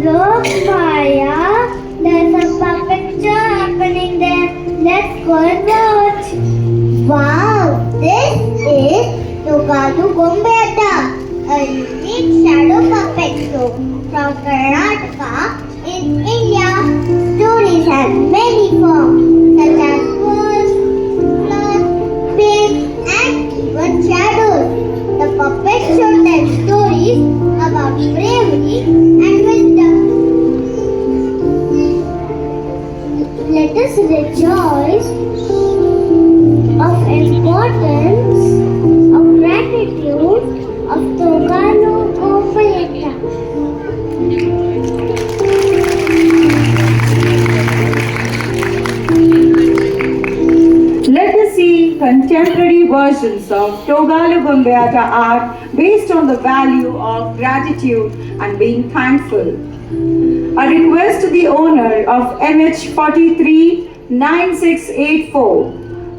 Look, Maya, there's a puppet show happening there. Let's go and watch. Wow, this is Togalu Gombeata, a unique shadow puppet show from Karnataka in India. Stories have many forms, such as wolves, sloth, pig, and even shadows. The puppet show tells stories about bravery and wisdom. Let us rejoice of importance, of gratitude of Togalu Gombeata. Let us see contemporary versions of Togalu Gombeata art based on the value of gratitude and being thankful. A request to the owner of MH439684.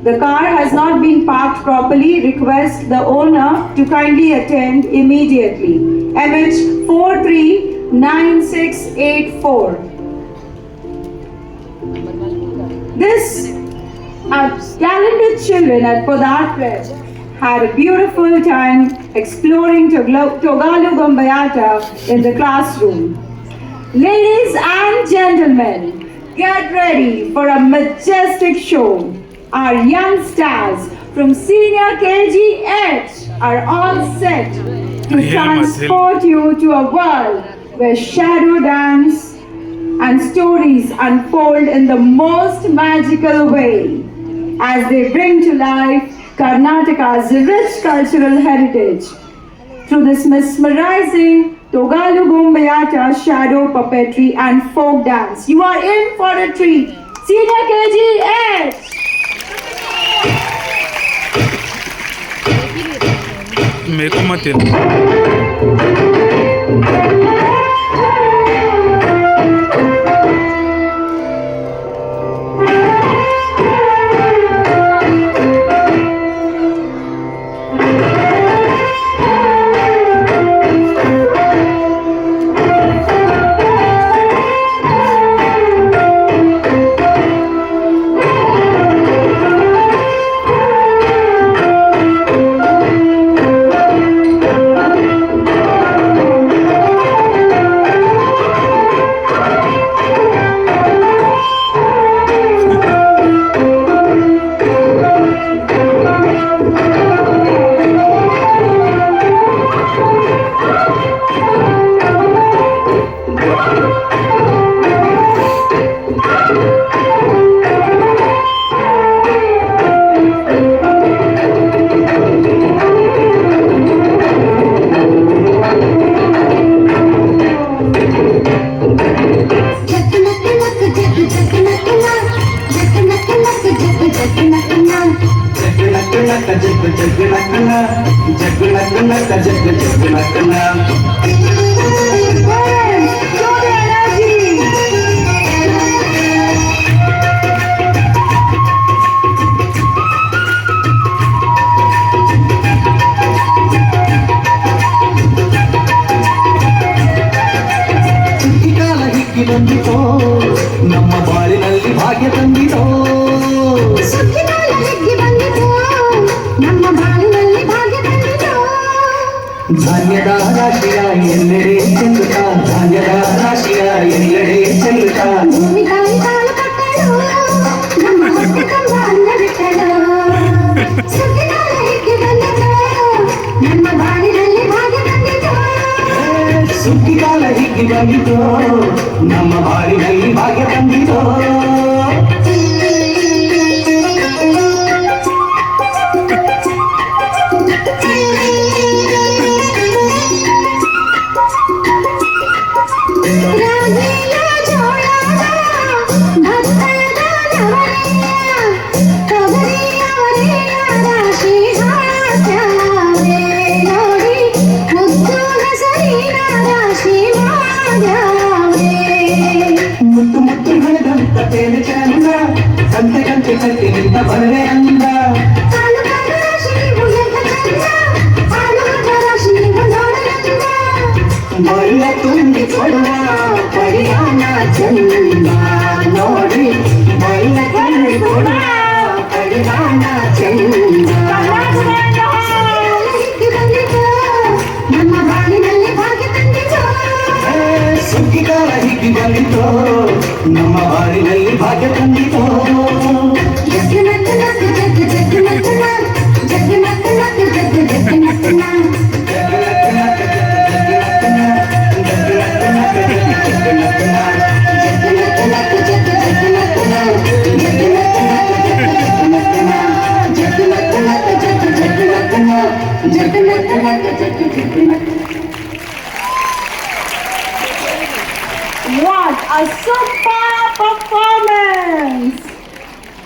The car has not been parked properly. Request the owner to kindly attend immediately. MH439684. This talented children at Podarpet had a beautiful time exploring Togalu Gombeata in the classroom. Ladies and gentlemen, get ready for a majestic show. Our young stars from Senior KGH are all set to transport you to a world where shadow dance and stories unfold in the most magical way as they bring to life Karnataka's rich cultural heritage through this mesmerizing Togalu Gombeata shadow puppetry and folk dance. You are in for a treat. Senior KGH! मेरे को मत ಬಂದಿತೋ ನಮ್ಮ ಬಾಳಿನಲ್ಲಿ ಭಾಗ್ಯ ತಂದಿತೋ ಧಾನ್ಯದ ರಾಶಿಯ ಎಲ್ಲೆಡೆ ಚೆಲ್ಲುತ್ತ ಧಾನ್ಯದ ರಾಶಿಯ ಎಲ್ಲೆಡೆ ಚೆಲ್ಲುತ್ತ ಸುಗ್ಗಿಕಾಲ ಹಿಗ್ಗಿ ಬಂದಿತೋ ನಮ್ಮ ಬಾಳಿನಲ್ಲಿ ಭಾಗ್ಯ ತಂದಿತೋ ಮುತ್ತು ಮುತ್ತು ಬೆಳೆದಂತ ಕೊಡುವ ಕಡಿಯಾಣ ಚಂದ ನೋಡಿ ಬಲ್ಲ ಕೊಡುವ ಕಡಿಯಾಣ ಚಂದ ನಮ್ಮ ಬಾಳಿನಲ್ಲಿ ಭಾಗ್ಯ ತಂದಿತು ಸುಗ್ಗಿಗಾಲ ಹಿಗ್ಗಿ ಬಂದಿತೋ ನಮ್ಮ ಬಾಳಿನಲ್ಲಿ ಭಾಗ್ಯ ತಂದಿತೋ ಜಗ್ಗು ನಕ್ಕು ನಕ್ಕು ಜಗ್ಗು ಜಗ್ಗು ನಕ್ಕು ನಕ್ಕು ಜಗ್ಗು ನಕ್ಕು ನಕ್ಕು ಜಗ್ಗು ಜಗ್ಗು ನಕ್ಕು ನಕ್ಕು What a super